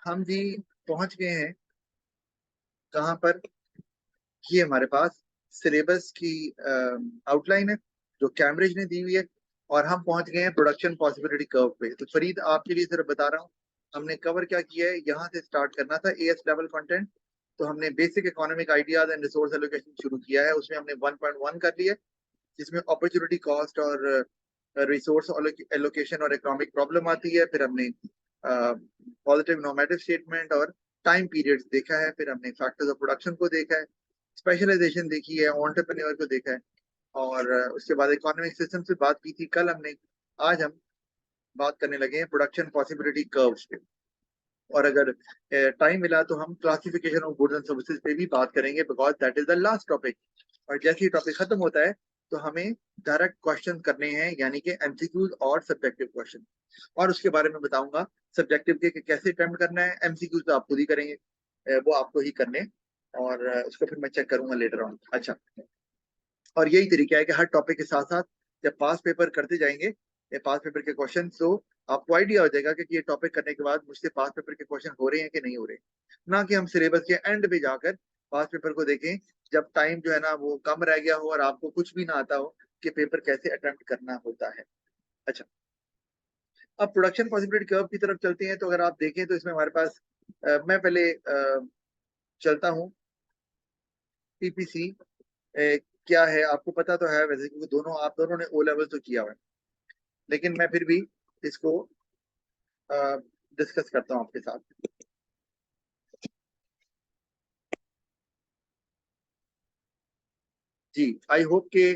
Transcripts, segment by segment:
हम जी पहुंच गए हैं कहाँ पर। ये हमारे पास सिलेबस की आउटलाइन है जो कैम्ब्रिज ने दी हुई है, और हम पहुंच गए हैं प्रोडक्शन पॉसिबिलिटी कर्व पे। तो फरीद आपके लिए सिर्फ बता रहा हूँ हमने कवर क्या किया है। यहाँ से स्टार्ट करना था एएस लेवल कंटेंट, तो हमने basic economic ideas and resource allocation शुरू किया है। उसमें हमने 1.1 कर लिया, जिसमें अपॉर्चुनिटी कॉस्ट और रिसोर्स एलोकेशन और इकोनॉमिक प्रॉब्लम आती है। फिर हमने पॉजिटिव नॉर्मेटिव स्टेटमेंट और टाइम पीरियड्स देखा है। फिर हमने फैक्टर्स ऑफ प्रोडक्शन को देखा है, स्पेशलाइजेशन देखी है, एंटरप्रेन्योर को देखा है, और उसके बाद इकोनॉमिक सिस्टम से बात की थी कल हमने। आज हम बात करने लगे हैं प्रोडक्शन पॉसिबिलिटी कर्व्स पे, और अगर टाइम मिला तो हम classification of goods and services पे भी बात करेंगे, because that is the last topic. और जैसे ही टॉपिक खत्म होता है तो हमें डायरेक्ट क्वेश्चन करने हैं, यानी कि एमसीक्यूज और सब्जेक्टिव क्वेश्चन, और उसके बारे में बताऊंगा सब्जेक्टिव के कैसे अटेम्प्ट करना है। एमसीक्यूज तो आप खुद ही करेंगे, वो आपको ही करने, और उसको फिर मैं चेक करूंगा लेटर ऑन। अच्छा, और यही तरीका है कि हर टॉपिक के साथ साथ जब पास पेपर करते जाएंगे, ये पास पेपर के क्वेश्चन, तो आपको आइडिया हो जाएगा कि ये टॉपिक करने के बाद मुझसे पास पेपर के क्वेश्चन हो रहे हैं कि नहीं हो रहे। ना कि हम सिलेबस के एंड पे जाकर पास पेपर को देखें जब टाइम जो है ना वो कम रह गया हो और आपको कुछ भी ना आता हो कि पेपर कैसे अटेम्प्ट करना होता है। अच्छा, अब प्रोडक्शन पॉसिबिलिटी कर्व की तरफ चलते हैं। तो अगर आप देखें तो इसमें हमारे पास मैं पहले चलता हूँ पीपीसी क्या है। आपको पता तो है वैसे, क्योंकि आप दोनों ने ओ लेवल तो किया हुआ है, लेकिन मैं फिर भी इसको डिस्कस करता हूँ आपके साथ। जी, आई होप के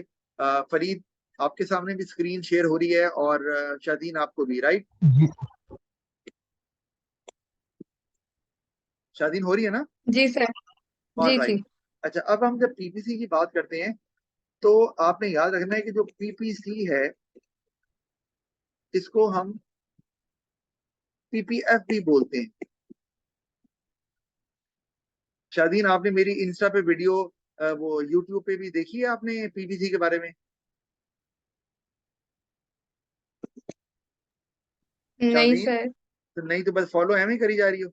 फरीद आपके सामने भी स्क्रीन शेयर हो रही है, और शादीन आपको भी, राइट? जी शादीन हो रही है ना? जी सर। और जी राइट। जी। अच्छा, अब हम जब पीपीसी की बात करते हैं तो आपने याद रखना है कि जो पीपीसी है इसको हम पीपीएफ भी बोलते हैं। शादीन, आपने मेरी इंस्टा पे वीडियो वो यूट्यूब पे भी देखी है आपने पीपीसी के बारे में? नहीं शादीन, सर। तो नहीं तो बस फॉलो एम ही करी जा रही हो।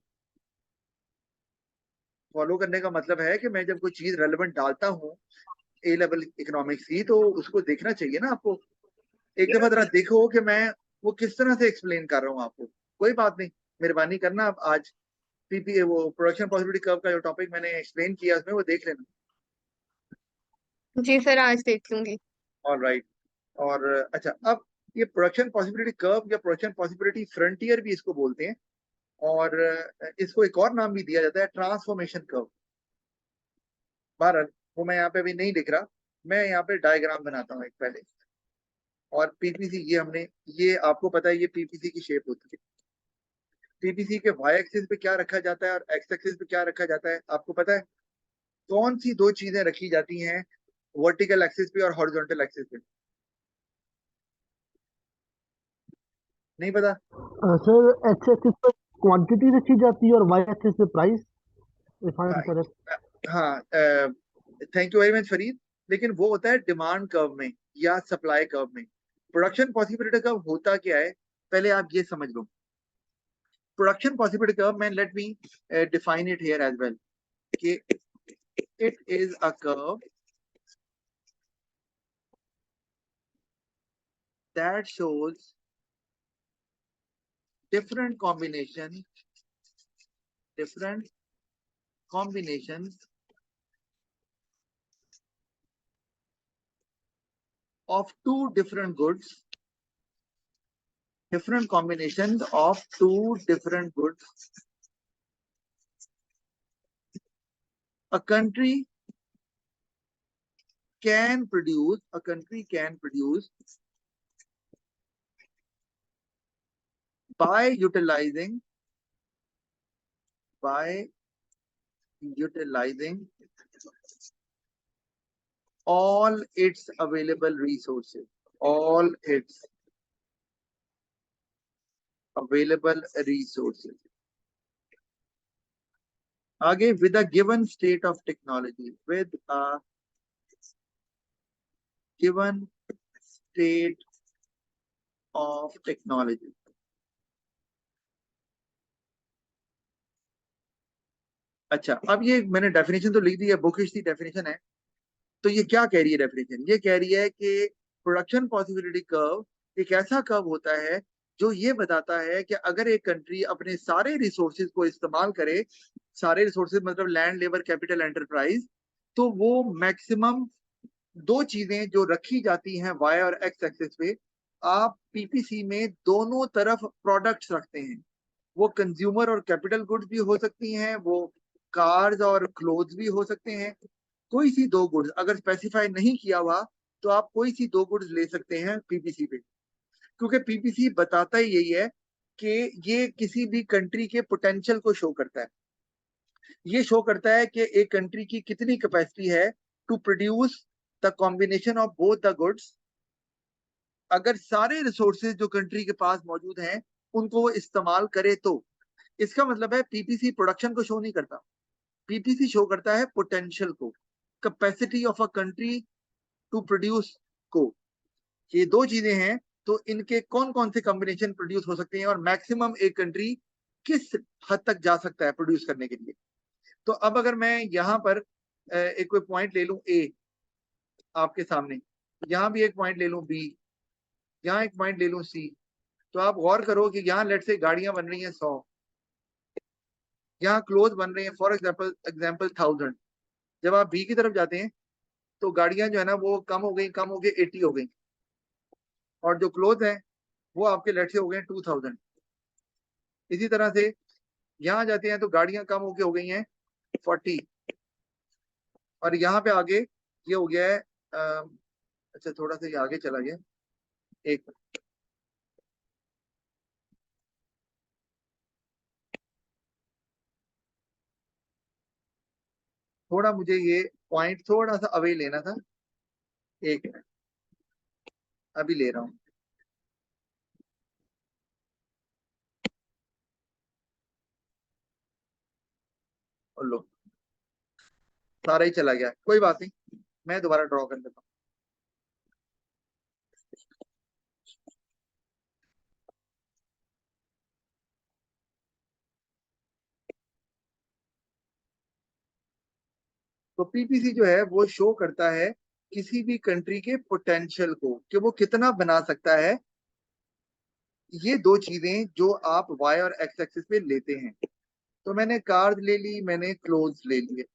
फॉलो करने का मतलब है कि मैं जब कोई चीज रेलेवेंट डालता हूँ ए लेवल इकोनॉमिक्स की, तो उसको देखना चाहिए ना आपको। एक दफा जरा देखो कि मैं वो किस तरह से एक्सप्लेन कर रहा हूँ आपको। कोई बात नहीं, मेहरबानी करना आप आज पीपीए वो प्रोडक्शन पॉसिबिलिटी कर्व का जो टॉपिक मैंने एक्सप्लेन किया उसमें वो देख लेना। जी सर, आज देख लूंगी। All right. और अच्छा, अब ये प्रोडक्शन पॉसिबिलिटी कर्व या प्रोडक्शन पॉसिबिलिटी फ्रंटियर भी इसको बोलते हैं, और इसको एक और नाम भी दिया जाता है, ट्रांसफॉर्मेशन कर्व। भारत, वो मैं यहाँ पे अभी नहीं लिख रहा, मैं यहाँ पे डायग्राम बनाता हूँ एक पहले। और पीपीसी ये हमने, ये आपको पता है ये पीपीसी की शेप होती है। पीपीसी के वाई एक्सिस पे क्या रखा जाता है और एक्स एक्सिस पे क्या रखा जाता है आपको पता है? कौन सी दो चीजें रखी जाती हैं वर्टिकल एक्सिस पे और हॉरिजॉन्टल एक्सिस पे? नहीं पता? सर, एक्स एक्सिस पे क्वांटिटी रखी जाती है और वाई एक्सिस पे price, if I am right. Correct. हाँ, thank you very much Farid. लेकिन वो होता है डिमांड कर्व में या सप्लाई कर्व में। प्रोडक्शन पॉसिबिलिटी कर्व होता क्या है, पहले आप ये समझ लो। प्रोडक्शन पॉसिबिलिटी कर्व में, let me define it here as well, कि it is a curve that shows different different combinations of two different goods, different combinations of two different goods. A country can produce by utilizing all its available resources, all its available resources. आगे, with a given state of technology, with a given state of technology. अच्छा, अब ये मैंने definition तो लिख दी है, bookish सी definition है। तो ये क्या कह रही है डेफिनेशन? ये कह रही है कि प्रोडक्शन पॉसिबिलिटी कर्व एक ऐसा कर्व होता है जो ये बताता है कि अगर एक कंट्री अपने सारे रिसोर्सेज को इस्तेमाल करे, सारे रिसोर्सेज मतलब लैंड, लेबर, कैपिटल, एंटरप्राइज, तो वो मैक्सिमम दो चीजें जो रखी जाती हैं वाई और एक्स एक्सिस पे, आप पीपीसी में दोनों तरफ प्रोडक्ट्स रखते हैं। वो कंज्यूमर और कैपिटल गुड्स भी हो सकती हैं, वो कार्स और क्लोथ्स भी हो सकते हैं। कोई सी दो गुड्स अगर स्पेसिफाई नहीं किया हुआ तो आप कोई सी दो गुड्स ले सकते हैं पीपीसी पे, क्योंकि पीपीसी बताता ही यही है कि ये किसी भी कंट्री के पोटेंशियल को शो करता है। ये शो करता है कि एक कंट्री की कितनी कैपेसिटी है to produce the combination of both the goods. अगर सारे रिसोर्सेज जो कंट्री के पास मौजूद हैं उनको वो इस्तेमाल करे तो इसका मतलब है पीपीसी प्रोडक्शन को शो नहीं करता, पीपीसी शो करता है पोटेंशियल को, capacity of a country to produce को। ये दो चीजें हैं, तो इनके कौन कौन से कॉम्बिनेशन प्रोड्यूस हो सकते हैं और मैक्सिमम एक कंट्री किस हद तक जा सकता है प्रोड्यूस करने के लिए। तो अब अगर मैं यहाँ पर एक कोई पॉइंट ले लूं ए आपके सामने, यहाँ भी एक पॉइंट ले लूं बी, यहाँ एक पॉइंट ले लूं सी, तो आप गौर करो कि यहाँ लेट से गाड़ियां बन रही हैं 100, यहाँ क्लोथ बन रही हैं फॉर एग्जाम्पल एग्जाम्पल 1000। जब आप बी की तरफ जाते हैं तो गाड़ियां जो है ना वो कम हो गई 80 हो गई, और जो क्लोथ है वो आपके लेट से हो गए 2000। इसी तरह से यहाँ जाते हैं तो गाड़ियां कम होके हो गई हैं 40, और यहाँ पे आगे ये हो गया है अच्छा थोड़ा सा ये आगे चला गया, एक थोड़ा मुझे ये पॉइंट थोड़ा सा अवे लेना था, एक मिनट अभी ले रहा हूँ। और लो सारा ही चला गया, कोई बात नहीं, मैं दोबारा ड्रॉ कर देता हूँ। तो पीपीसी जो है वो शो करता है किसी भी कंट्री के पोटेंशियल को कि वो कितना बना सकता है। ये दो चीजें जो आप वाई और एक्स एक्सिस पे लेते हैं। तो मैंने कार्ड ले ली, मैंने क्लोथ ले लिए,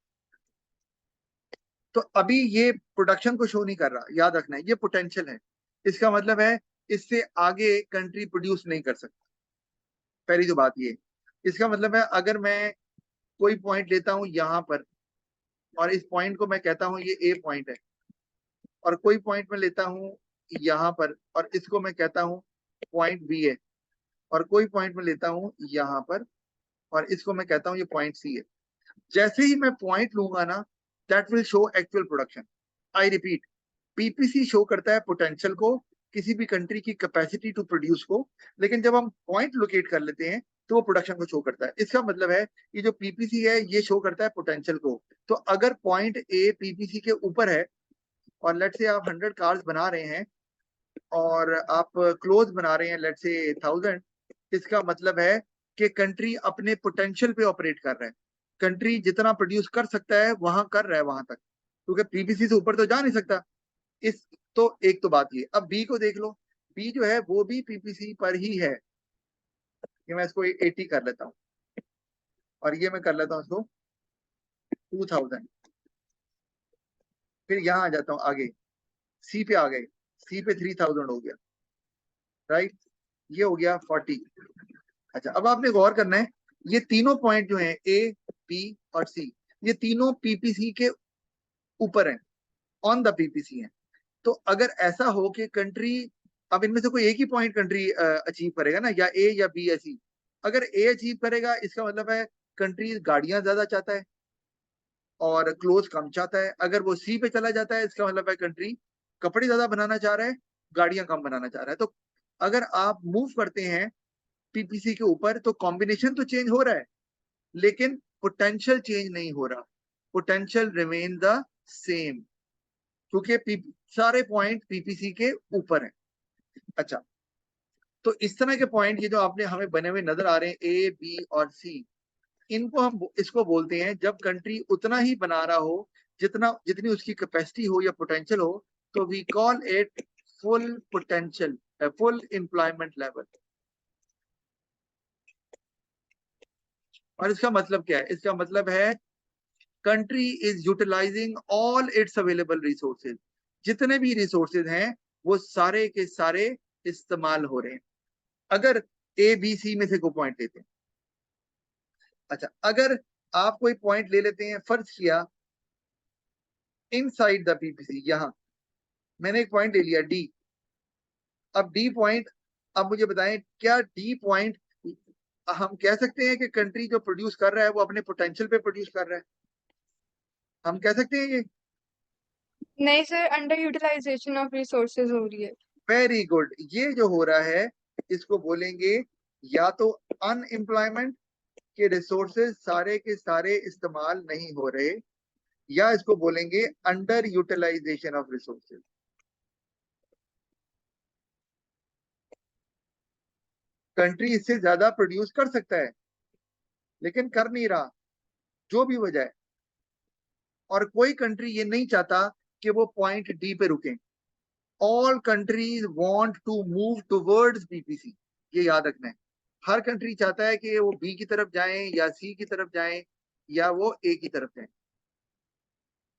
तो अभी ये प्रोडक्शन को शो नहीं कर रहा, याद रखना है ये पोटेंशियल है। इसका मतलब है इससे आगे कंट्री प्रोड्यूस नहीं कर सकती, पहली तो बात ये। इसका मतलब है अगर मैं कोई पॉइंट लेता हूं यहाँ पर और इस पॉइंट को मैं कहता हूं ये ए पॉइंट है, और कोई पॉइंट में लेता हूँ यहाँ पर और इसको मैं कहता हूँ पॉइंट बी है, और कोई पॉइंट में लेता हूँ यहाँ पर और इसको मैं कहता हूँ ये पॉइंट सी है। जैसे ही मैं पॉइंट लूंगा ना, that will show actual production. I repeat, PPC show करता है पोटेंशियल को, किसी भी कंट्री की कैपेसिटी टू प्रोड्यूस को, लेकिन जब हम पॉइंट लोकेट कर लेते हैं तो वो प्रोडक्शन को शो करता है। इसका मतलब है ये जो पीपीसी है ये शो करता है पोटेंशियल को। तो अगर पॉइंट ए पीपीसी के ऊपर है और लेट से आप 100 कार्स बना रहे हैं और आप क्लोथ बना रहे हैं लेट से 1000, इसका मतलब है कि कंट्री अपने पोटेंशियल पे ऑपरेट कर रहा है। कंट्री जितना प्रोड्यूस कर सकता है वहां कर रहा है वहां तक, क्योंकि पीपीसी से ऊपर तो जा नहीं सकता। इस तो एक तो बात ये। अब बी को देख लो, बी जो है वो भी पीपीसी पर ही है। ये मैं इसको 80 कर लेता हूँ और ये मैं कर लेता हूँ इसको 2000। फिर यहाँ आ जाता हूँ आगे, सी पे आ गए, सी पे 3000 हो गया, राइट, ये हो गया 40। अच्छा अब आपने गौर करना है, ये तीनों पॉइंट जो हैं ए बी और सी, ये तीनों पीपीसी के ऊपर हैं, ऑन द पीपीसी हैं। तो अगर ऐसा हो कि कंट्री, अब इनमें से कोई एक ही पॉइंट कंट्री अचीव करेगा ना, या ए या बी या सी। अगर ए अचीव करेगा इसका मतलब है कंट्री गाड़ियां ज्यादा चाहता है और क्लोथ कम चाहता है। अगर वो सी पे चला जाता है इसका मतलब है कंट्री कपड़े ज्यादा बनाना चाह रहा है, गाड़ियां कम बनाना चाह रहा है। तो अगर आप मूव करते हैं पीपीसी के ऊपर तो कॉम्बिनेशन तो चेंज हो रहा है लेकिन पोटेंशियल चेंज नहीं हो रहा, पोटेंशियल रिमेन द सेम, क्योंकि सारे पॉइंट पीपीसी के ऊपर हैं। अच्छा, तो इस तरह के पॉइंट ये जो आपने हमें बने हुए नजर आ रहे हैं ए बी और सी, इनको हम इसको बोलते हैं जब कंट्री उतना ही बना रहा हो जितनी उसकी कैपेसिटी हो या पोटेंशियल हो, तो we call it full potential, full employment level. और इसका मतलब क्या है? इसका मतलब है country is utilising all its available resources. जितने भी रिसोर्सेज हैं वो सारे के सारे इस्तेमाल हो रहे हैं। अगर ए बी सी में से कोई पॉइंट लेते हैं, अच्छा अगर आप कोई पॉइंट ले लेते हैं, फर्ज किया इनसाइड द पीपीसी, यहां मैंने एक पॉइंट ले लिया डी। अब डी पॉइंट, अब मुझे बताएं क्या डी पॉइंट हम कह सकते हैं कि कंट्री जो प्रोड्यूस कर रहा है वो अपने पोटेंशियल पे प्रोड्यूस कर रहा है? हम कह सकते हैं ये? नहीं sir, under utilisation of resources हो रही है। Very good. ये जो हो रहा है इसको बोलेंगे या तो अनएम्प्लॉयमेंट के रिसोर्सेज सारे के सारे इस्तेमाल नहीं हो रहे, या इसको बोलेंगे under utilisation of resources. Country इससे ज्यादा प्रोड्यूस कर सकता है लेकिन कर नहीं रहा, जो भी वजह है। और कोई कंट्री ये नहीं चाहता कि वो पॉइंट डी पे रुकें। All countries want to move towards BPC, ये याद रखना है। हर कंट्री चाहता है कि वो बी की तरफ जाएं या सी की तरफ जाएं या वो ए की तरफ जाएं।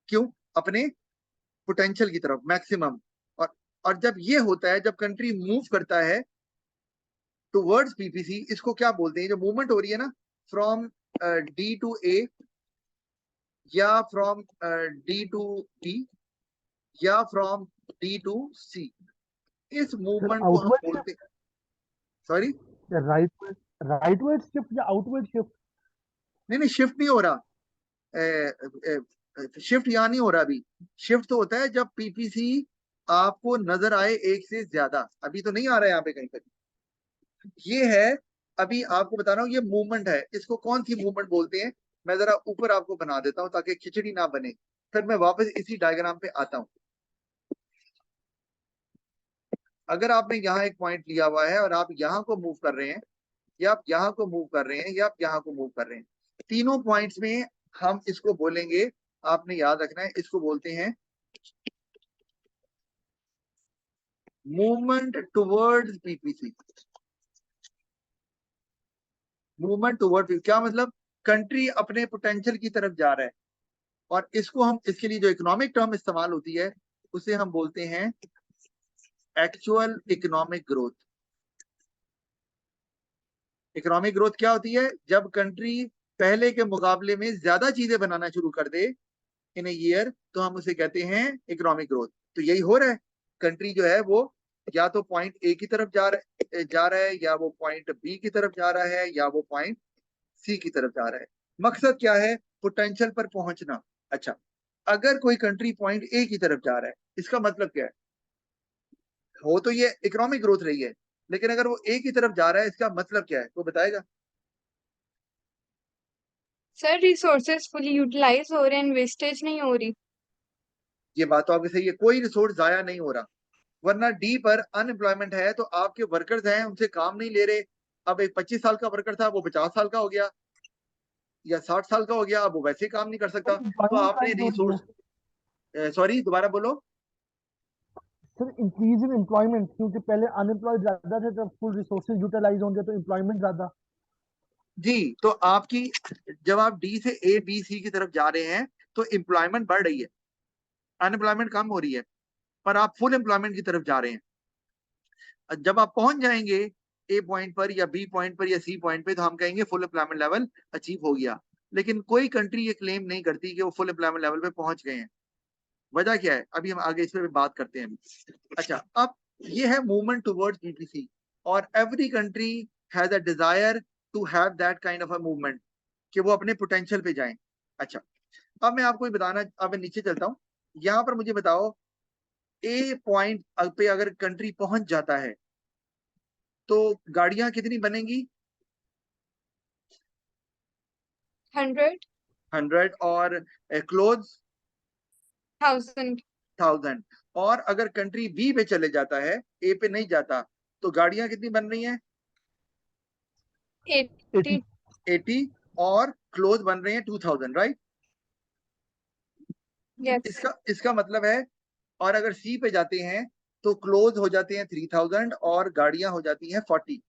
क्यों? अपने पोटेंशियल की तरफ मैक्सिमम। और जब ये होता है, जब कंट्री मूव करता है टुवर्ड्स बीपीसी, इसको क्या बोलते हैं? जो मूवमेंट हो रही है ना फ्रॉम डी टू ए या फ्रॉम डी टू बी या फ्रॉम डी टू सी, इस सर मूवमेंट को हम आउटवर्ड बोलते हैं, sorry shift, rightward rightward shift या आउटवर्ड शिफ्ट? नहीं शिफ्ट नहीं हो रहा, शिफ्ट यहाँ नहीं हो रहा अभी। शिफ्ट तो होता है जब पीपीसी आपको नजर आए एक से ज्यादा। अभी तो नहीं आ रहा है यहाँ पे कहीं पर। ये है, अभी आपको बता रहा हूँ, ये मूवमेंट है। इसको कौन सी मूवमेंट बोलते हैं? मैं जरा ऊपर आपको बना देता हूँ ताकि खिचड़ी ना बने, फिर मैं वापस इसी डायग्राम पे आता हूँ। अगर आपने यहाँ एक पॉइंट लिया हुआ है और आप यहाँ को मूव कर रहे हैं, या आप यहाँ को मूव कर रहे हैं, या आप यहाँ को मूव कर रहे हैं, तीनों पॉइंट्स में हम इसको बोलेंगे, आपने याद रखना है, इसको बोलते हैं movement towards PPC. Movement towards क्या मतलब? कंट्री अपने पोटेंशियल की तरफ जा रहा है। और इसको हम, इसके लिए जो इकोनॉमिक टर्म इस्तेमाल होती है उसे हम बोलते हैं actual economic growth. Economic growth क्या होती है? जब कंट्री पहले के मुकाबले में ज्यादा चीजें बनाना शुरू कर दे इन ए ईयर, तो हम उसे कहते हैं इकोनॉमिक ग्रोथ। तो यही हो रहा है, कंट्री जो है वो या तो पॉइंट ए की तरफ जा रहा है, या वो पॉइंट बी की तरफ जा रहा है, या वो पॉइंट सी की तरफ जा रहा है। मकसद क्या है? पोटेंशियल पर पहुंचना। अच्छा, अगर कोई कंट्री पॉइंट ए की तरफ जा रहा है, इसका मतलब क्या है? हो तो ये इकोनॉमिक ग्रोथ रही है, लेकिन अगर वो ए की तरफ जा रहा है, इसका मतलब क्या है? वो बताएगा। सर रिसोर्सेज फुली यूटिलाइज हो रहे हैं, वेस्टेज नहीं हो रही। ये बात तो आपकी सही है, कोई रिसोर्स जाया नहीं हो रहा। वरना डी पर अनएम्प्लॉयमेंट है तो आपके वर्कर्स हैं, उनसे काम नहीं ले रहे। अब एक 25 साल का वर्कर था, वो 50 साल का हो गया या 60 साल का हो गया, अब वो वैसे काम नहीं कर सकता। तो एम्प्लॉयमेंट आपने राइज हो रही है। रिसोर्स, सॉरी दोबारा बोलो। सर इंक्रीज इन एम्प्लॉयमेंट, क्योंकि पहले अनएम्प्लॉयड ज्यादा थे, जब फुल रिसोर्सेज यूटिलाइज होंगे तो एम्प्लॉयमेंट ज्यादा। जी, तो आपकी, जब आप डी से ए बी सी की तरफ जा रहे हैं तो एम्प्लॉयमेंट बढ़ रही है, अनएम्प्लॉयमेंट कम हो रही है, पर आप फुल एम्प्लॉयमेंट की तरफ जा रहे हैं। जब आप पहुंच जाएंगे ए पॉइंट पर या बी पॉइंट पर या सी पॉइंट पे, तो हम कहेंगे फुल एम्प्लॉयमेंट लेवल अचीव हो गया। लेकिन कोई कंट्री ये क्लेम नहीं करती कि वो फुल एम्प्लॉयमेंट लेवल पे पहुंच गए हैं। वजह क्या है? अभी हम आगे इस पे बात करते हैं। अच्छा, अब ये है मूवमेंट टुवर्ड्स बीपीसी, और every country has a desire to have that kind of a movement, कि वो अपने पोटेंशियल पे जाएं। अच्छा, अब मैं आपको बताना, अब मैं नीचे चलता हूँ। यहाँ पर मुझे बताओ, ए पॉइंट पे अगर कंट्री पहुंच जाता है तो गाड़ियां कितनी बनेंगी? 100, 100। और क्लोथ्स 1000, 1000। और अगर कंट्री बी पे चले जाता है, ए पे नहीं जाता, तो गाड़ियां कितनी बन रही हैं? 80, 80। 80। और क्लोज बन रहे हैं 2000, राइट? Yes. इसका मतलब है, और अगर सी पे जाते हैं तो क्लोज हो जाते हैं 3000 और गाड़ियां हो जाती हैं 40।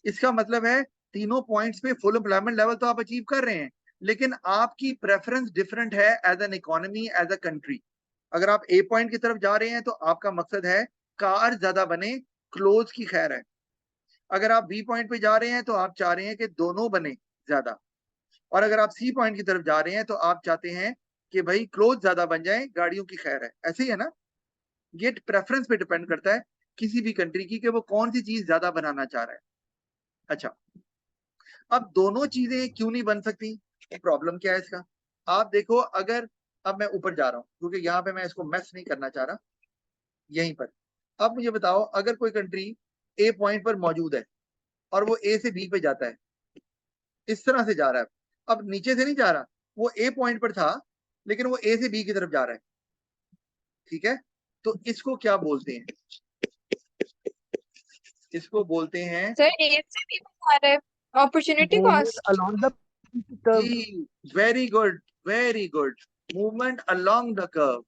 इसका मतलब है तीनों पॉइंट्स पे फुल एम्प्लॉयमेंट लेवल तो आप अचीव कर रहे हैं, लेकिन आपकी प्रेफरेंस डिफरेंट है as an economy, as a country. अगर आप ए पॉइंट की तरफ जा रहे हैं तो आपका मकसद है कार ज्यादा बने, क्लोज की खैर है। अगर आप बी पॉइंट पे जा रहे हैं तो आप चाह रहे हैं कि दोनों बने ज्यादा, और अगर आप सी पॉइंट की तरफ जा रहे हैं तो आप चाहते हैं कि भाई क्लोज ज्यादा बन जाए, गाड़ियों की खैर है। ऐसे ही है ना? ये प्रेफरेंस पे डिपेंड करता है किसी भी कंट्री की कि वो कौन सी चीज ज्यादा बनाना चाह रहा है। अच्छा, अब दोनों चीजें क्यों नहीं बन सकती? प्रॉब्लम क्या है इसका? आप देखो, अगर अब मैं ऊपर जा रहा हूं क्योंकि यहाँ पे मैं इसको मैस नहीं करना चाह रहा, यहीं पर। अब मुझे बताओ, अगर कोई कंट्री ए पॉइंट पर मौजूद है और वो ए से बी पे जाता है, इस तरह से जा रहा है, अब नीचे से नहीं जा रहा, वो ए पॉइंट पर था लेकिन वो ए से बी की तरफ जा रहा है, ठीक है? तो इसको क्या बोलते हैं? इसको बोलते हैं Sir, A से B बता रहे हैं opportunity movement cost. along the curve. जी, very good, very good, movement along the curve.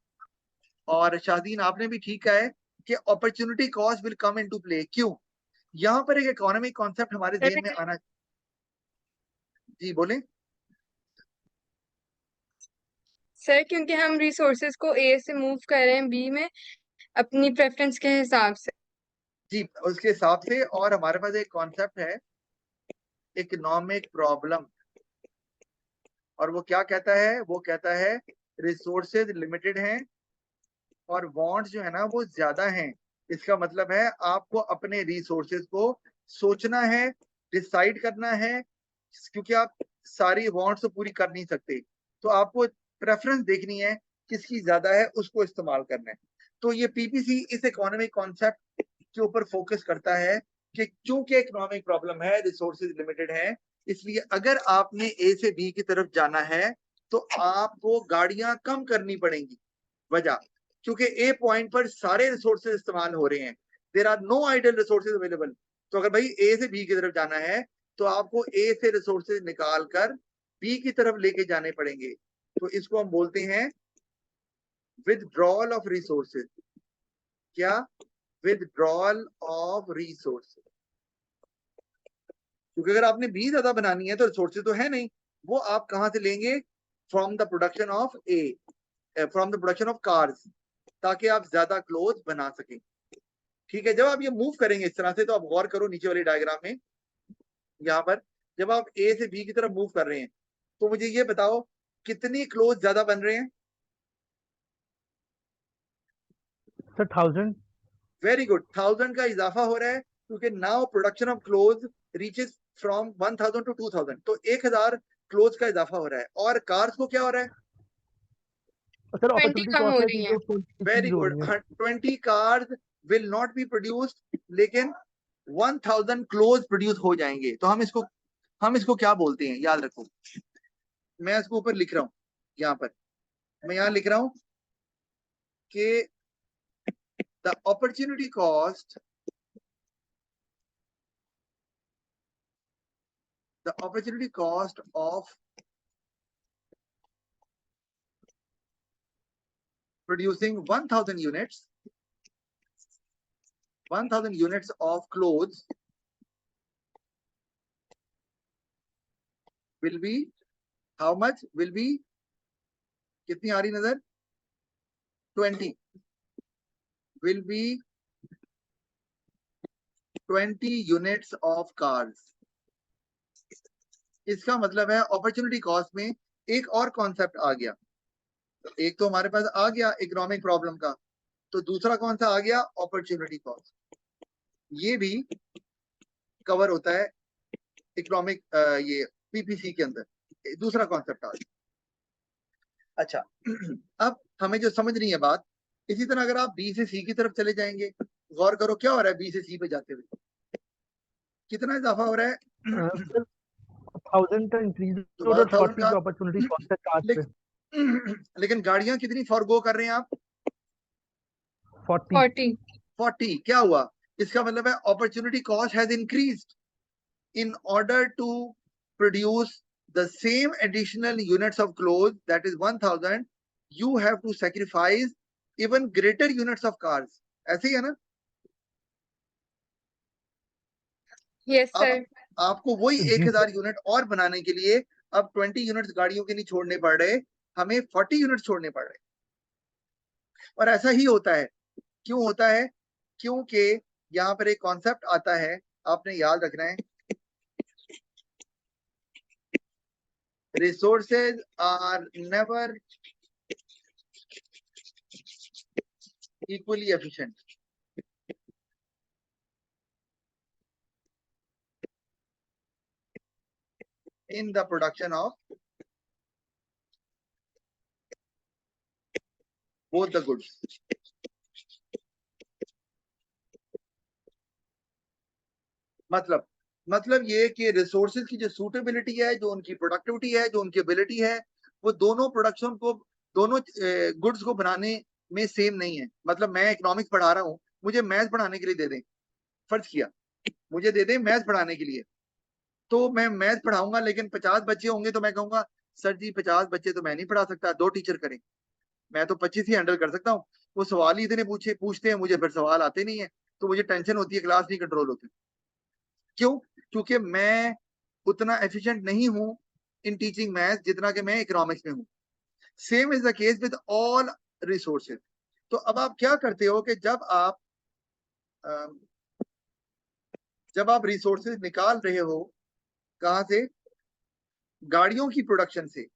और शादीन, आपने भी ठीक कहा है कि opportunity cost will come into play. क्यों? यहाँ पर एक इकोनॉमिक कॉन्सेप्ट हमारे Sir, जेहन में आना। जी बोलें। सर क्योंकि हम रिसोर्सेज को A से मूव कर रहे हैं B में अपनी प्रेफरेंस के हिसाब से। जी, उसके हिसाब से। और हमारे पास एक कॉन्सेप्ट है, इकोनॉमिक प्रॉब्लम, और वो क्या कहता है? वो कहता है रिसोर्सेज लिमिटेड हैं और वांट्स जो है ना वो ज्यादा हैं। इसका मतलब है आपको अपने रिसोर्सेज को सोचना है, डिसाइड करना है, क्योंकि आप सारी वांट्स तो पूरी कर नहीं सकते। तो आपको प्रेफरेंस देखनी है, किसकी ज्यादा है उसको इस्तेमाल करना है। तो ये पीपीसी इस इकोनॉमिक कॉन्सेप्ट के ऊपर फोकस करता है कि क्योंकि इकोनॉमिक प्रॉब्लम है, रिसोर्सेज लिमिटेड है, इसलिए अगर आपने ए से बी की तरफ जाना है तो आपको गाड़ियां कम करनी पड़ेंगी। वजह, क्योंकि ए पॉइंट पर सारे रिसोर्सेज इस्तेमाल हो रहे हैं, there are no idle resources available. तो अगर भाई ए से बी की तरफ जाना है तो आपको ए से रिसोर्सेज निकाल कर बी की तरफ लेके जाने पड़ेंगे। तो इसको हम बोलते हैं विदड्रॉल ऑफ रिसोर्सेज। क्या? Withdrawal of resources. क्योंकि अगर आपने बी ज्यादा बनानी है तो रिसोर्सेज तो है नहीं, वो आप कहां से लेंगे? From the production of A, from the production of cars, ताकि आप ज्यादा क्लोथ बना सकें। ठीक है? जब आप ये मूव करेंगे इस तरह से, तो आप गौर करो नीचे वाली डायग्राम में, यहाँ पर जब आप ए से बी की तरफ मूव कर रहे हैं तो मुझे ये बताओ कितनी क्लोथ ज्यादा बन रहे हैं? Sir, 1000. वेरी गुड, 1000 का इजाफा हो रहा है, क्योंकि now production of cloth reaches from 1000 to 2000, तो 1000 क्लोथ का इजाफा हो रहा है। और कार्स को क्या हो रहा है? Sir, 20 opportunity कम cost हो है रही कि है। जो 20 वेरी हो गुड, रही है. 20 cars will not be produced, लेकिन 1000 क्लोथ प्रोड्यूस हो जाएंगे। तो हम इसको क्या बोलते हैं? याद रखो, मैं इसको ऊपर लिख रहा हूं, यहाँ पर मैं यहाँ लिख रहा हूं कि the opportunity cost, the opportunity cost of producing 1000 units of clothes will be how much? Will be कितनी आ रही नजर? 20 will be 20 units of cars। इसका मतलब है अपॉर्चुनिटी कॉस्ट में एक और कॉन्सेप्ट आ गया। एक तो हमारे पास आ गया इकोनॉमिक प्रॉब्लम का, तो दूसरा कौन सा आ गया? Opportunity cost. ये भी कवर होता है इकोनॉमिक, ये पीपीसी के अंदर दूसरा कॉन्सेप्ट आ गया। अच्छा, अब हमें जो समझ रही है बात, इसी तरह अगर आप बी से सी की तरफ चले जाएंगे, गौर करो क्या हो रहा है बी से सी पे जाते हुए, कितना इजाफा हो रहा है? Sir, 1000 का increase दोबारा और 1000 40 का, का opportunity cost है cars पे. लेकिन गाड़ियां कितनी फॉरगो कर रहे हैं आप? 40. 40। क्या हुआ? इसका मतलब है opportunity cost has increased in order to produce the same additional units of clothes, that is 1000, you have to sacrifice even greater units of cars. ऐसे ही है ना? यस अब सर। आपको वही जी 1000 यूनिट और बनाने के लिए अब 20 यूनिट्स गाड़ियों के नहीं छोड़ने पड़ रहे, हमें 40 यूनिट छोड़ने पड़ रहे। और ऐसा ही होता है। क्यों होता है? क्योंकि यहाँ पर एक कॉन्सेप्ट आता है, आपने याद रखना है, resources are never equally efficient. In the production of both the goods. मतलब ये कि रिसोर्सेज की जो सूटेबिलिटी है, जो उनकी प्रोडक्टिविटी है, जो उनकी एबिलिटी है, वो दोनों प्रोडक्शन को, दोनों गुड्स को बनाने में सेम नहीं है। मतलब मैं इकोनॉमिक्स पढ़ा रहा हूँ, मुझे मैथ्स पढ़ाने के लिए दे दें, फर्ज किया मुझे दे दें मैथ्स पढ़ाने के लिए, तो मैं मैथ्स पढ़ाऊंगा, लेकिन 50 बच्चे होंगे तो मैं कहूंगा सर जी 50 बच्चे तो मैं नहीं पढ़ा सकता, 2 टीचर करें, मैं तो 25 ही हैंडल कर सकता हूँ। वो सवाल ही इतने पूछते हैं मुझे, फिर सवाल आते नहीं है, तो मुझे टेंशन होती है, क्लास नहीं कंट्रोल होती। क्यों? क्योंकि मैं उतना एफिशिएंट नहीं हूं इन टीचिंग मैथ्स जितना कि मैं इकोनॉमिक्स में हूं। Same is the case with all resources. तो अब आप क्या करते हो कि जब आप रिसोर्सेज निकाल रहे हो, कहां से? गाड़ियों की प्रोडक्शन से।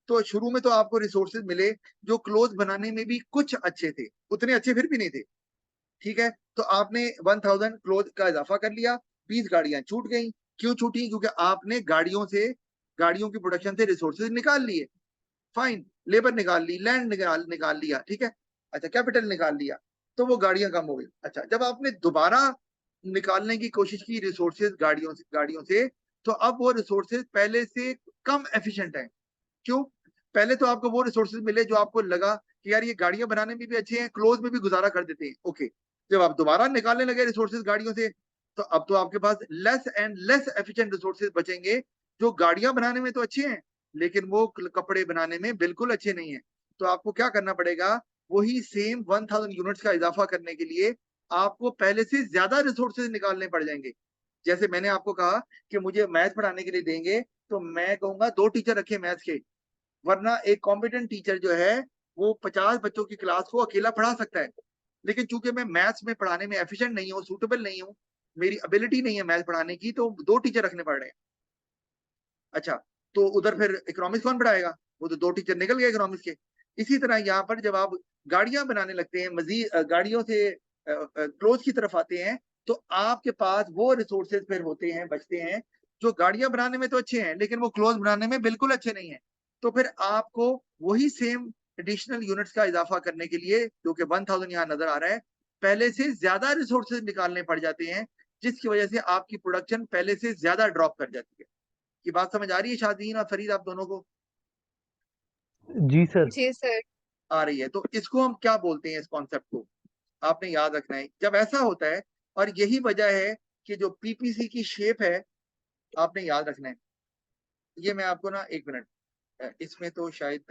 तो शुरू में तो आपको रिसोर्सेज मिले जो क्लोथ बनाने में भी कुछ अच्छे थे, उतने अच्छे फिर भी नहीं थे, ठीक है? तो आपने 1000 क्लोथ का इजाफा कर लिया, 20 गाड़ियां छूट गई। क्यों छूटी? क्योंकि आपने गाड़ियों की प्रोडक्शन से रिसोर्सेज निकाल लिए। फाइन, लेबर निकाल ली, लैंड निकाल लिया, ठीक है? अच्छा, कैपिटल निकाल लिया, तो वो गाड़ियां कम हो गई। अच्छा, जब आपने दोबारा निकालने की कोशिश की रिसोर्सेज गाड़ियों से, तो अब वो रिसोर्सेज पहले से कम एफिशिएंट है। क्यों? पहले तो आपको वो रिसोर्सेज मिले जो आपको लगा कि यार ये गाड़ियां बनाने में भी अच्छे हैं, क्लोज में भी गुजारा कर देते हैं, ओके। जब आप दोबारा निकालने लगे रिसोर्सेज गाड़ियों से, तो अब तो आपके पास less and less efficient resources बचेंगे, जो गाड़ियां बनाने में तो अच्छे हैं लेकिन वो कपड़े बनाने में बिल्कुल अच्छे नहीं है। तो आपको क्या करना पड़ेगा? वही सेम 1000 यूनिट्स का इजाफा करने के लिए आपको पहले से ज्यादा रिसोर्सेज निकालने पड़ जाएंगे। जैसे मैंने आपको कहा कि मुझे मैथ पढ़ाने के लिए देंगे, तो मैं कहूंगा 2 टीचर रखे मैथ्स के, वरना एक कॉम्पिटेंट टीचर जो है वो 50 बच्चों की क्लास को अकेला पढ़ा सकता है। लेकिन चूंकि मैं मैथ्स में पढ़ाने में एफिशिएंट नहीं हूँ, सूटेबल नहीं हूँ, मेरी एबिलिटी नहीं है मैथ्स पढ़ाने की, तो 2 टीचर रखने पड़ रहे हैं। अच्छा, तो उधर फिर इकोनॉमिक्स कौन पढ़ाएगा? वो तो 2 टीचर निकल गए इकोनॉमिक्स के। इसी तरह यहाँ पर जब आप गाड़ियां बनाने लगते हैं, मजीद गाड़ियों से क्लोज की तरफ आते हैं, तो आपके पास वो रिसोर्सेज फिर होते हैं, बचते हैं, जो गाड़ियां बनाने में तो अच्छे हैं लेकिन वो क्लोज बनाने में बिल्कुल अच्छे नहीं है। तो फिर आपको वही सेम एडिशनल यूनिट्स का इजाफा करने के लिए, जो कि 1000 यहाँ नजर आ रहा है, पहले से ज्यादा रिसोर्सेज निकालने पड़ जाते हैं, जिसकी वजह से आपकी प्रोडक्शन पहले से ज्यादा ड्रॉप कर जाती है। ये बात समझ आ रही है शादीन और फरीद आप दोनों को? जी सर। जी सर। आ रही है। तो इसको हम क्या बोलते हैं? इस कॉन्सेप्ट को आपने याद रखना है जब ऐसा होता है, और यही वजह है कि जो पीपीसी की शेप है, आपने याद रखना है। ये मैं आपको ना, एक मिनट, इसमें तो शायद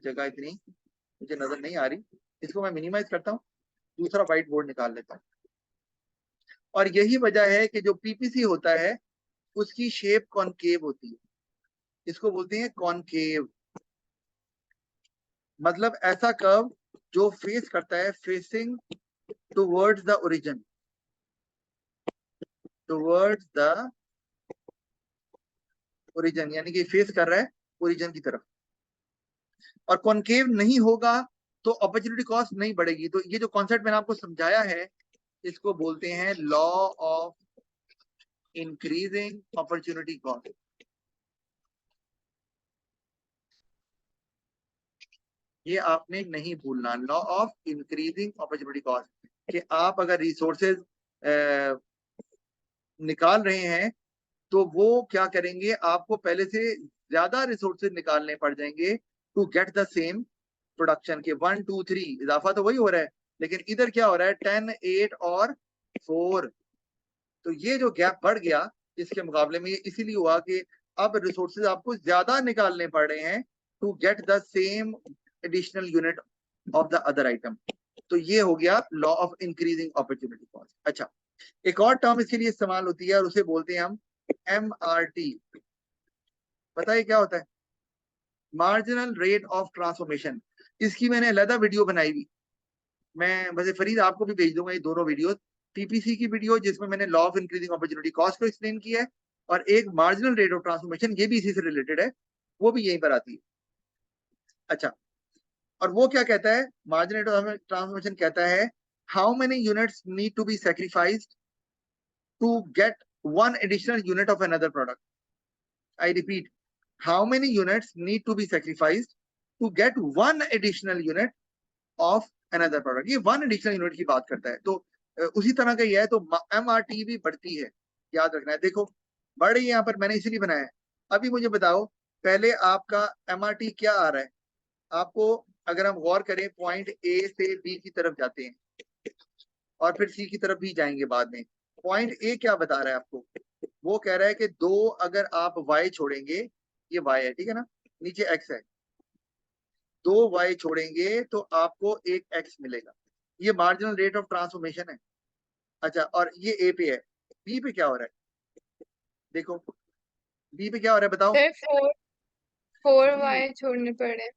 जगह इतनी मुझे नजर नहीं आ रही, इसको मैं मिनिमाइज करता हूँ, दूसरा व्हाइट बोर्ड निकाल लेता हूँ। और यही वजह है कि जो पीपीसी होता है उसकी शेप कॉनकेव होती है, इसको बोलते हैं कॉनकेव। मतलब ऐसा कर्व जो फेस करता है, facing towards the origin, towards the origin, यानी कि फेस कर रहा है ओरिजिन की तरफ। और कॉनकेव नहीं होगा तो अपॉर्चुनिटी कॉस्ट नहीं बढ़ेगी। तो ये जो कॉन्सेप्ट मैंने आपको समझाया है, इसको बोलते हैं law of increasing opportunity cost. ये आपने नहीं भूलना, law of increasing opportunity cost, कि आप अगर रिसोर्सेज निकाल रहे हैं तो वो क्या करेंगे, आपको पहले से ज्यादा रिसोर्सेज निकालने पड़ जाएंगे to get the same production के 1 2 3, इजाफा तो वही हो रहा है, लेकिन इधर क्या हो रहा है, 10 8 और 4। तो ये जो गैप बढ़ गया इसके मुकाबले में, ये इसीलिए हुआ कि अब रिसोर्सेज आपको ज्यादा निकालने पड़ रहे हैं to get the same additional unit of the other item. तो ये हो गया law of increasing opportunity cost. अच्छा, एक और टर्म इसके लिए इस्तेमाल होती है और उसे बोलते हैं हम MRT। पता है क्या होता है? Marginal rate of transformation. इसकी मैंने अलग वीडियो बनाई हुई, मैं वैसे फरीद आपको भी भेज दूंगा ये दोनों वीडियो। PPC की वीडियो जिसमें मैंने law of increasing opportunity cost को एक्सप्लेन किया है, और एक मार्जिनल रेट ऑफ ट्रांसफॉर्मेशन, ये भी इसी से रिलेटेड है, वो भी यहीं पर आती है। अच्छा, और वो क्या कहता है? मार्जिनल रेट ऑफ ट्रांसफॉर्मेशन कहता है how many units need to be sacrificed to get one additional unit of another product. I repeat, how many units need to be sacrificed to get one additional unit of another product. ये one additional unit की बात करता है, तो उसी तरह का ही है। तो MRT भी बढ़ती है, याद रखना है। देखो बढ़ रही है यहाँ पर, मैंने इसीलिए बनाया है। अभी मुझे बताओ, पहले आपका MRT क्या आ रहा है आपको? अगर हम गौर करें, पॉइंट A से B की तरफ जाते हैं और फिर C की तरफ भी जाएंगे बाद में। पॉइंट A क्या बता रहा है आपको? वो कह रहा है कि 2 अगर आप Y छोड़ेंगे, ये Y है, ठीक है ना, नीचे X है, 2 Y छोड़ेंगे तो आपको एक X मिलेगा। ये मार्जिनल रेट ऑफ ट्रांसफॉर्मेशन है। अच्छा, और ये A पे है। B पे क्या हो रहा है? देखो B पे क्या हो रहा है, बताओ सर 4y छोड़ने पड़े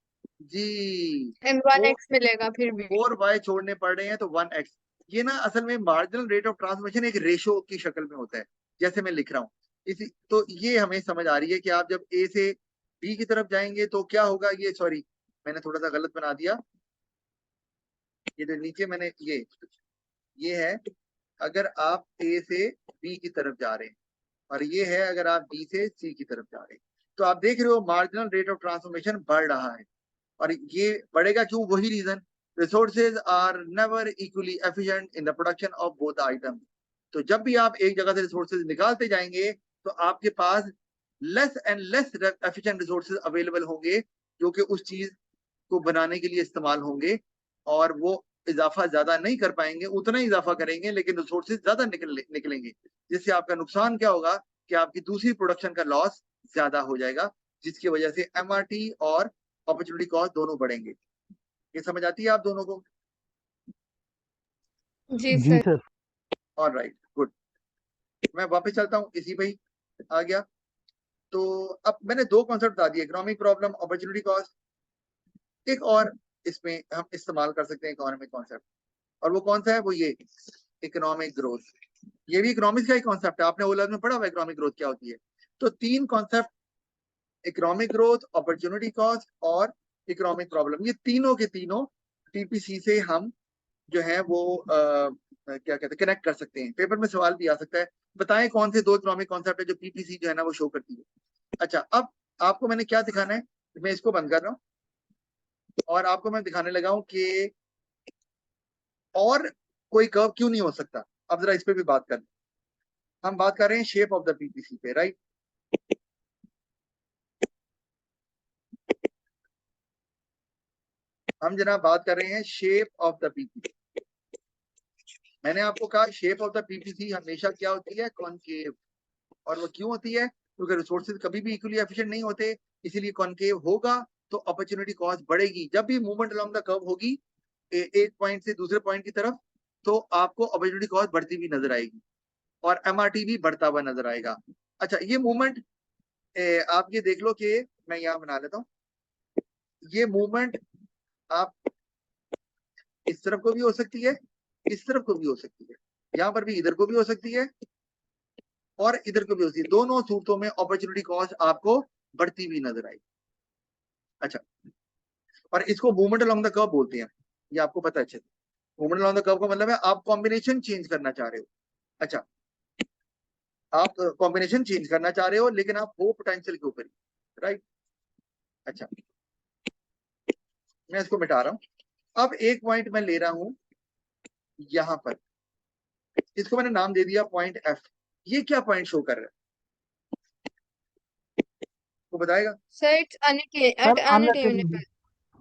जी। एंड 1x मिलेगा फिर भी। 4Y छोड़ने पड़ रहे हैं तो 1X। ये ना असल में मार्जिनल रेट ऑफ ट्रांसफॉर्मेशन एक रेशो की शक्ल में होता है, जैसे मैं लिख रहा हूँ इसी। तो ये हमें समझ आ रही है कि आप जब A से B की तरफ जाएंगे तो क्या होगा। ये सॉरी, मैंने थोड़ा सा गलत बना दिया। ये जो नीचे मैंने ये है अगर आप A से B की तरफ जा रहे हैं, और ये है अगर आप B से C की तरफ जा रहे हैं। तो आप देख रहे हो मार्जिनल रेट ऑफ ट्रांसफॉर्मेशन बढ़ रहा है। और ये बढ़ेगा क्यों? वही reason, resources are never equally efficient in the production of both item. तो जब भी आप एक जगह से रिसोर्सेज निकालते जाएंगे तो आपके पास less and less efficient resources available होंगे जो कि उस चीज को बनाने के लिए इस्तेमाल होंगे, और वो इजाफा ज्यादा नहीं कर पाएंगे, उतना ही इजाफा करेंगे लेकिन रिसोर्सेज ज्यादा निकलेंगे, जिससे आपका नुकसान क्या होगा कि आपकी दूसरी प्रोडक्शन का लॉस ज्यादा हो जाएगा, जिसकी वजह से MRT और अपॉर्चुनिटी कॉस्ट दोनों बढ़ेंगे। ये समझ आती है आप दोनों को? जी जी सर। सर। Alright, good. मैं वापस चलता हूँ, इसी पे ही आ गया। तो अब मैंने 2 कॉन्सेप्ट बता दिए, इकोनॉमिक प्रॉब्लम, अपॉर्चुनिटी कॉस्ट। एक और इसमें हम इस्तेमाल कर सकते हैं इकोनॉमिक कॉन्सेप्ट, और वो कौन सा है? वो ये इकोनॉमिक ग्रोथ। ये भी इकोनॉमिक्स का ही कॉन्सेप्ट है, आपने ओलर में पढ़ा हुआ इकोनॉमिक ग्रोथ क्या होती है। तो 3 concept, economic growth, opportunity cost और इकोनॉमिक प्रॉब्लम, ये तीनों के तीनों TPC से हम जो है वो क्या कहते हैं, कनेक्ट कर सकते हैं। पेपर में सवाल भी आ सकता है, बताएं कौन से 2 इकोनॉमिक कॉन्सेप्ट है जो PPC जो है ना वो शो करती है। अच्छा, अब आपको मैंने क्या दिखाना है, मैं इसको बंद कर रहा हूँ और आपको मैं दिखाने लगा हूं कि और कोई कर्व क्यों नहीं हो सकता। अब जरा इस पे भी बात कर, हम बात कर रहे हैं शेप ऑफ द PPC पे, राइट। हम जनाब बात कर रहे हैं शेप ऑफ द PPC। मैंने आपको कहा शेप ऑफ द PPC हमेशा क्या होती है? कॉनकेव। और वो क्यों होती है? क्योंकि रिसोर्सेज कभी भी इक्वली एफिशिएंट नहीं होते, इसीलिए कॉनकेव होगा तो अपॉर्चुनिटी कॉस्ट बढ़ेगी। जब भी मूवमेंट अलोंग द कर्व होगी एक पॉइंट से दूसरे पॉइंट की तरफ, तो आपको अपॉर्चुनिटी कॉस्ट बढ़ती हुई नजर आएगी और MRT भी बढ़ता हुआ नजर आएगा। अच्छा, ये मूवमेंट आप ये देख लो कि मैं यहाँ बना लेता हूँ, ये मूवमेंट आप इस तरफ को भी हो सकती है, इस तरफ को भी हो सकती है, यहाँ पर भी इधर को भी हो सकती है और इधर को भी हो सकती है। दोनों सूरतों में अपॉर्चुनिटी कॉस्ट आपको बढ़ती हुई नजर आएगी। अच्छा, और इसको मूवमेंट अलोंग द कर्व बोलते हैं, ये आपको पता है अच्छे से। मूवमेंट अलोंग द कर्व का मतलब है आप कॉम्बिनेशन चेंज करना चाह रहे हो। अच्छा, आप कॉम्बिनेशन चेंज करना चाह रहे हो लेकिन आप वो पोटेंशियल के ऊपर ही, राइट। अच्छा, मैं इसको मिटा रहा हूं। अब एक पॉइंट मैं ले रहा हूं यहां पर, इसको मैंने नाम दे दिया पॉइंट F। ये क्या पॉइंट शो कर रहा है, वो बताएगा? Sir it's sir unattainable.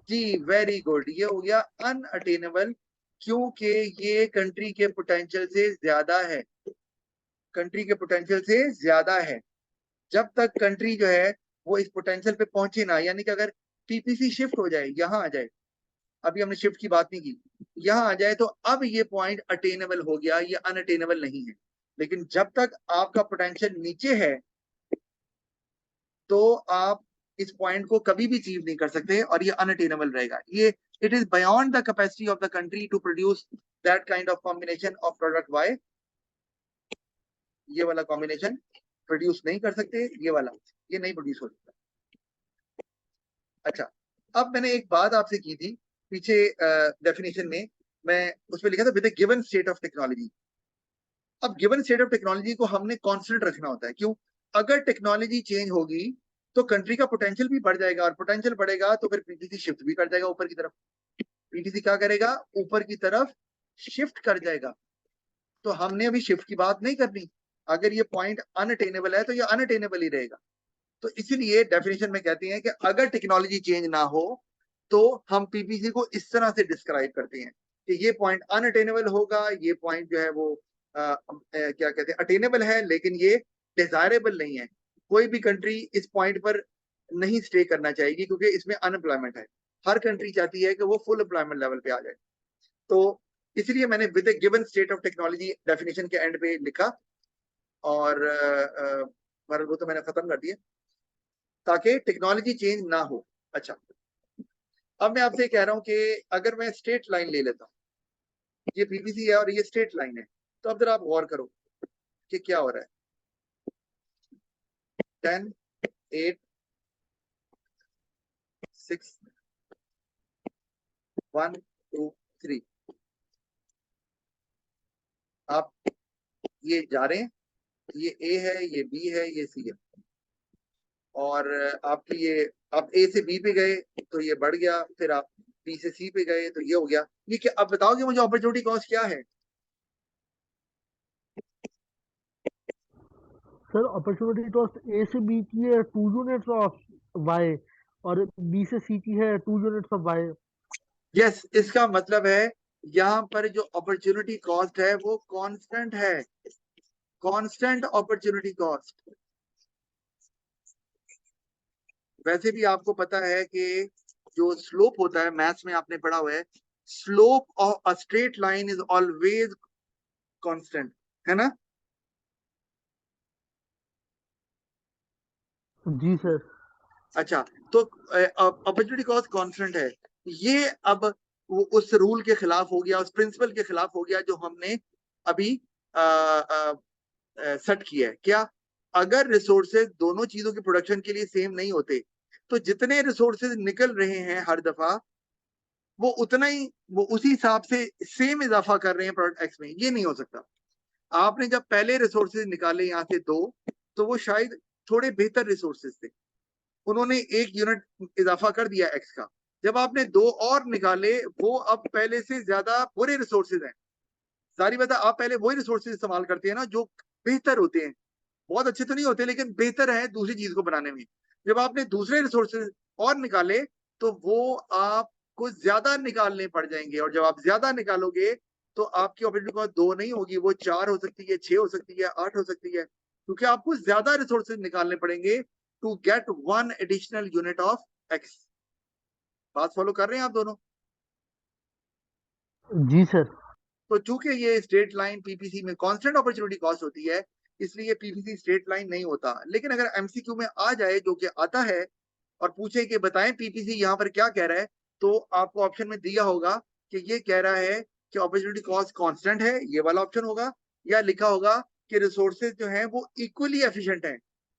जी, वेरी गुड, ये हो गया अनअटेनेबल, क्योंकि ये कंट्री के पोटेंशियल से ज्यादा है, कंट्री के पोटेंशियल से ज्यादा है। जब तक कंट्री जो है वो इस पोटेंशियल पे पहुंचे ना, यानी कि अगर पीपीसी शिफ्ट हो जाए, यहाँ आ जाए, अभी हमने शिफ्ट की बात नहीं की, यहाँ आ जाए, तो अब ये पॉइंट अटेनेबल हो गया, ये अनअटेनेबल नहीं है। लेकिन जब तक आपका पोटेंशियल नीचे है तो आप इस पॉइंट को कभी भी अचीव नहीं कर सकते और ये अनअटेनेबल रहेगा। ये it is beyond the capacity of the country to produce that kind of combination of product Y. ये वाला कॉम्बिनेशन प्रोड्यूस नहीं कर सकते, ये वाला, ये नहीं प्रोड्यूस हो सकता। अच्छा, अब मैंने एक बात आपसे की थी पीछे डेफिनेशन में, मैं उसमें लिखा था with given state of technology. अब गिवन स्टेट ऑफ टेक्नोलॉजी को हमने कांस्टेंट रखना होता है। क्यों? अगर टेक्नोलॉजी चेंज होगी तो कंट्री का पोटेंशियल भी बढ़ जाएगा, और पोटेंशियल बढ़ेगा तो फिर पीटीसी शिफ्ट भी कर जाएगा ऊपर की तरफ। पीटीसी क्या करेगा? ऊपर की तरफ शिफ्ट कर जाएगा। तो हमने अभी शिफ्ट की बात नहीं करनी। अगर ये पॉइंट अनअटेनेबल है तो ये अनअटेनेबल ही रहेगा। तो इसीलिए डेफिनेशन में कहते हैं कि अगर टेक्नोलॉजी चेंज ना हो तो हम पीपीसी को इस तरह से डिस्क्राइब करते हैं कि ये पॉइंट अनअटेनेबल होगा, ये पॉइंट जो है वो क्या कहते हैं, अटेनेबल है, लेकिन ये डिजायरेबल नहीं है। कोई भी कंट्री इस पॉइंट पर नहीं स्टे करना चाहेगी क्योंकि इसमें अनएम्प्लॉयमेंट है। हर कंट्री चाहती है कि वो फुल एम्प्लॉयमेंट लेवल पे आ जाए। तो इसलिए मैंने with A given state of technology definition के एंड पे लिखा, और वो तो मैंने खत्म कर दिया ताकि टेक्नोलॉजी चेंज ना हो। अच्छा, अब मैं आपसे कह रहा हूं कि अगर मैं स्ट्रेट लाइन ले लेता हूं, ये पीपीसी है और ये स्ट्रेट लाइन है, तो अब जरा आप गौर करो कि क्या हो रहा है। 10, 8, 6, 1, 2, 3, आप ये जा रहे हैं, ये ए है, ये बी है, ये सी है, और आपकी ये, आप ए से बी पे गए तो ये बढ़ गया, फिर आप बी से सी पे गए तो ये हो गया। ये क्या, अब बताओगे मुझे अपॉर्चुनिटी कॉस्ट क्या है? सर अपॉर्चुनिटी कॉस्ट ए से बी की है 2 यूनिट्स ऑफ वाई, और बी से सी की है 2 यूनिट्स ऑफ वाई। यस, इसका मतलब है यहाँ पर जो अपॉर्चुनिटी कॉस्ट है वो कांस्टेंट है, कांस्टेंट अपॉर्चुनिटी कॉस्ट। वैसे भी आपको पता है कि जो स्लोप होता है, मैथ्स में आपने पढ़ा हुआ है, slope of a straight line is always constant, है ना? जी सर। अच्छा, तो अपॉर्चुनिटी कॉस्ट कांस्टेंट है। ये अब वो उस रूल के खिलाफ हो गया, उस प्रिंसिपल के खिलाफ हो गया जो हमने अभी सेट किया है। क्या? अगर रिसोर्सेज दोनों चीजों के प्रोडक्शन के लिए सेम नहीं होते तो जितने रिसोर्सेज निकल रहे हैं हर दफा, वो उतना ही, वो उसी हिसाब से सेम इजाफा कर रहे हैं प्रोडक्ट एक्स में। ये नहीं हो सकता। आपने जब पहले रिसोर्सेज निकाले यहाँ से दो, तो वो शायद थोड़े बेहतर रिसोर्सेज थे, उन्होंने 1 यूनिट इजाफा कर दिया एक्स का। जब आपने दो और निकाले, वो अब पहले से ज्यादा बुरे रिसोर्सेज हैं। सारी बात है, आप पहले वही रिसोर्सेज इस्तेमाल करते हैं ना जो बेहतर होते हैं, बहुत अच्छे तो नहीं होते लेकिन बेहतर है दूसरी चीज को बनाने में। जब आपने दूसरे रिसोर्सेज और निकाले तो वो आपको ज्यादा निकालने पड़ जाएंगे, और जब आप ज्यादा निकालोगे तो आपकी ऑपरेटिंग कॉस्ट 2 नहीं होगी, वो 4 हो सकती है, 6 हो सकती है, 8 हो सकती है, क्योंकि आपको ज्यादा रिसोर्सेज निकालने पड़ेंगे to get 1 additional unit of X. बात फॉलो कर रहे हैं आप दोनों? जी सर। तो चूंकि ये स्ट्रेट लाइन पीपीसी में कांस्टेंट अपॉर्चुनिटी कॉस्ट होती है, इसलिए पीपीसी स्ट्रेट लाइन नहीं होता। लेकिन अगर एमसीक्यू में आ जाए, जो कि आता है, और पूछे कि बताएं पीपीसी यहाँ पर क्या कह रहा है, तो आपको ऑप्शन में दिया होगा कि ये कह रहा है कि अपॉर्चुनिटी कॉस्ट कांस्टेंट है, ये वाला ऑप्शन होगा, या लिखा होगा कि रिसोर्सेज जो है वो इक्वली एफिशिएंट है।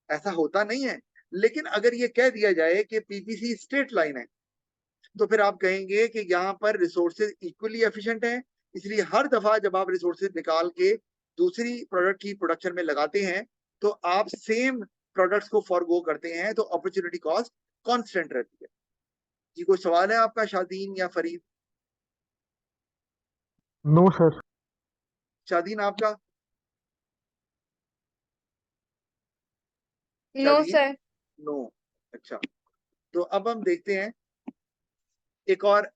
ऐसा होता नहीं है। लेकिन अगर ये कह दिया जाए कि पीपीसी स्ट्रेट लाइन है, तो फिर आप कहेंगे कि यहाँ पर रिसोर्सेज इक्वली एफिशिएंट है, इसलिए हर दफा जब आप रिसोर्सेज निकाल के दूसरी प्रोडक्ट की प्रोडक्शन में लगाते हैं तो आप सेम प्रोडक्ट्स को फॉरगो करते हैं, तो अपॉर्चुनिटी कॉस्ट कांस्टेंट रहती है। जी, कोई सवाल है आपका शादीन या फरीद? No sir. शादीन आपका? नो शादीन? सर। नो। अच्छा, तो अब हम देखते हैं एक और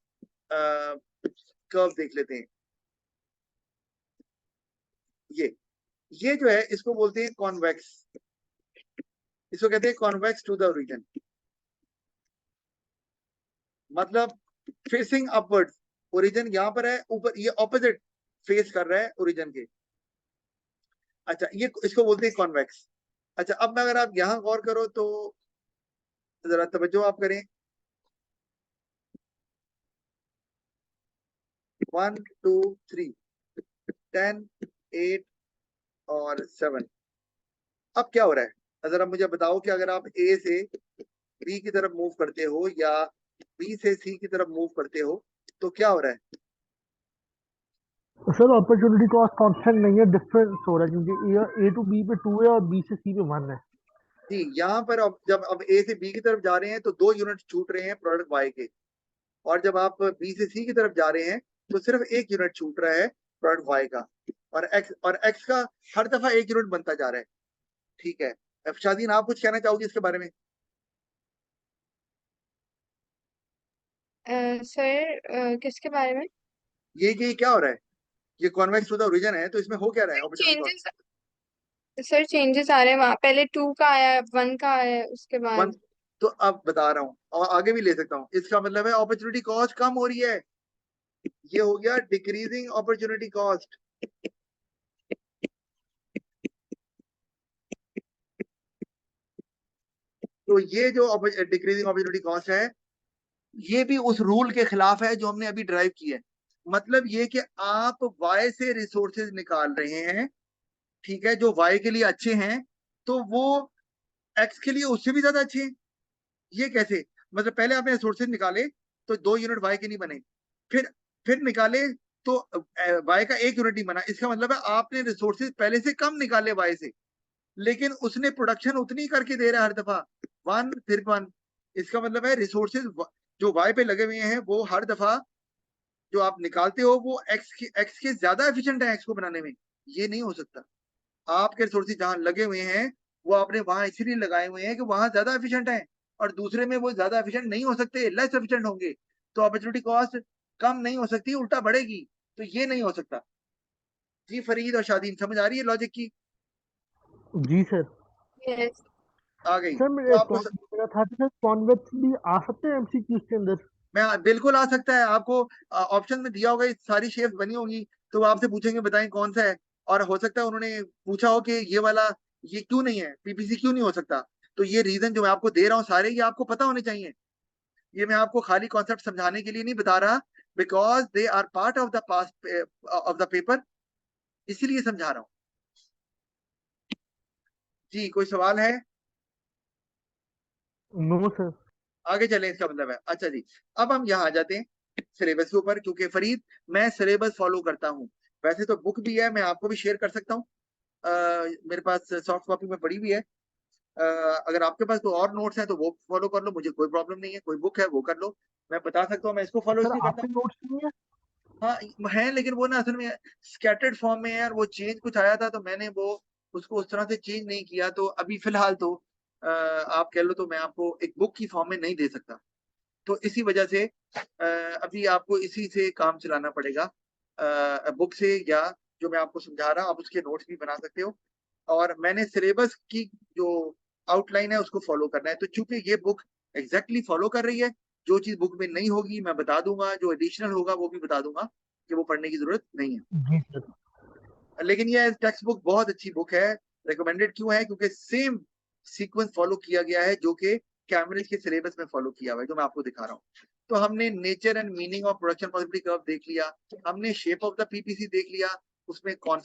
कर्व देख लेते हैं। ये जो है इसको बोलते हैं कॉन्वेक्स। इसको कहते हैं कॉन्वेक्स टू द ओरिजिन, मतलब फेसिंग अपवर्ड। ओरिजिन यहाँ पर है ऊपर, ये ऑपोजिट फेस कर रहा है ओरिजिन के। अच्छा, ये इसको बोलते हैं कॉन्वेक्स। अच्छा, अब मैं अगर आप यहाँ गौर करो तो जरा तवज्जो आप करें। 1 2 3 10 8 और 7। अब क्या हो रहा है, जरा मुझे बताओ कि अगर आप ए से बी की तरफ मूव करते हो या बी से सी की तरफ मूव करते हो तो क्या हो रहा है? सर अपॉर्चुनिटी कॉस्ट कांस्टेंट नहीं है, डिफरेंस हो रहा है, क्योंकि ए टू बी पे 2 है और बी से सी पे 1 है। जी, यहाँ पर जब अब ए से बी की तरफ जा रहे हैं तो 2 यूनिट छूट रहे हैं प्रोडक्ट वाई के, और जब आप बी से सी की तरफ जा रहे हैं तो सिर्फ 1 यूनिट छूट रहा है प्रोडक्ट वाई का, और एक्स का हर दफा 1 यूनिट बनता जा रहा है। ठीक है, अब शादीन आप कुछ कहना चाहोगे इसके बारे में? सर किसके बारे में? ये क्या हो रहा है, ये कॉन्वेक्स टू द ओरिजिन है तो इसमें हो क्या रहा है opportunity cost? Changes, sir changes आ रहे हैं वहां, पहले 2 का आया, 1 का आया, उसके वन, बाद। तो अब बता रहा हूँ और आगे भी ले सकता हूँ, इसका मतलब है अपॉर्चुनिटी कॉस्ट कम हो रही है। ये हो गया डिक्रीजिंग अपॉर्चुनिटी कॉस्ट। तो ये जो डिक्रीजिंग अपॉर्चुनिटी कॉस्ट है, ये भी उस रूल के खिलाफ है जो हमने अभी ड्राइव की है। मतलब ये कि आप वाई से रिसोर्सेज निकाल रहे हैं, ठीक है, जो वाई के लिए अच्छे हैं, तो वो एक्स के लिए उससे भी ज्यादा अच्छे हैं। ये कैसे? मतलब पहले आपने रिसोर्सेज निकाले तो 2 यूनिट वाई के नहीं बने, फिर निकाले तो वाई का 1 यूनिट नहीं बना। इसका मतलब है आपने रिसोर्सेज पहले से कम निकाले वाई से, लेकिन उसने प्रोडक्शन उतनी करके दे रहा है हर दफा, 1 फिर 1। इसका मतलब है रिसोर्सेज जो वाई पे लगे हुए हैं वो हर दफा जो आप निकालते हो वो एक्स के ज्यादा एफिशिएंट है एक्स को बनाने में। ये नहीं हो सकता। आपके रिसोर्सेज जहां लगे हुए हैं वो आपने वहां इसलिए लगाए हुए हैं कि वहां ज्यादा एफिशिएंट है, और दूसरे में वो ज्यादा एफिशिएंट नहीं हो सकते, लेस एफिशिएंट होंगे, तो अपॉर्चुनिटी कॉस्ट कम नहीं हो सकती, उल्टा बढ़ेगी। तो ये नहीं हो सकता। जी फरीद और शादीन, समझ आ रही है लॉजिक की? जी सर। यस। आ गई सर तो आपको मेरा था कि सर कॉन्वेक्स भी आ सकते हैं एमसीक्यूज के अंदर। मैं बिल्कुल आ सकता है। आपको ऑप्शन में दिया होगा, ये सारी शेप्स बनी होगी, तो वो आपसे पूछेंगे बताएं कौन सा है, और हो सकता है उन्होंने पूछा हो कि ये वाला ये क्यों नहीं है, पीपीसी क्यों नहीं हो सकता। तो ये रीजन जो मैं आपको दे रहा हूँ सारे, ये आपको पता होने चाहिए। ये मैं आपको खाली कॉन्सेप्ट समझाने के लिए नहीं बता रहा, because they are part of the past of the paper, इसीलिए समझा रहा हूँ। जी, कोई सवाल है? No sir. आगे चलें, इसका मतलब है। अच्छा जी, अब हम यहाँ आ जाते हैं सिलेबस के ऊपर, क्योंकि फरीद मैं सिलेबस फॉलो करता हूँ। वैसे तो बुक भी है, मैं आपको भी शेयर कर सकता हूँ, मेरे पास सॉफ्ट कॉपी में पड़ी हुई है। अगर आपके पास कोई और नोट्स हैं तो वो फॉलो कर लो, मुझे कोई प्रॉब्लम नहीं है। कोई बुक है वो कर लो, मैं बता सकता हूँ मैं इसको फॉलो सर इसलिए करता आपके हूँ। नोट्स नहीं है? हाँ है, लेकिन वो ना असल में स्कैटर्ड फॉर्म में है, और वो चेंज कुछ आया था तो मैंने वो उसको उस तरह से चेंज नहीं किया, तो अभी फिलहाल तो आप कह लो तो मैं आपको एक बुक की फॉर्म में नहीं दे सकता। तो इसी वजह से अभी आपको इसी से काम चलाना पड़ेगा, बुक से, या जो मैं आपको समझा रहा आप उसके नोट्स भी बना सकते हो। और मैंने सिलेबस की जो आउटलाइन है उसको फॉलो करना है, तो चूंकि ये बुक एग्जैक्टली फॉलो कर रही है, जो चीज बुक में नहीं होगी मैं बता दूंगा, जो एडिशनल होगा वो भी बता दूंगा कि वो पढ़ने की जरूरत नहीं है। जी सर। लेकिन ये टेक्स्ट बुक बहुत अच्छी बुक है। रिकमेंडेड क्यों है? क्योंकि सेम सीक्वेंस फॉलो किया गया है जो कि कैम्ब्रिज के सिलेबस में फॉलो किया हुआ है, जो मैं आपको दिखा रहा हूँ। तो हमने nature and meaning of production possibility curve देख लिया, हमने शेप ऑफ द पीपीसी देख लिया, उसमें कौन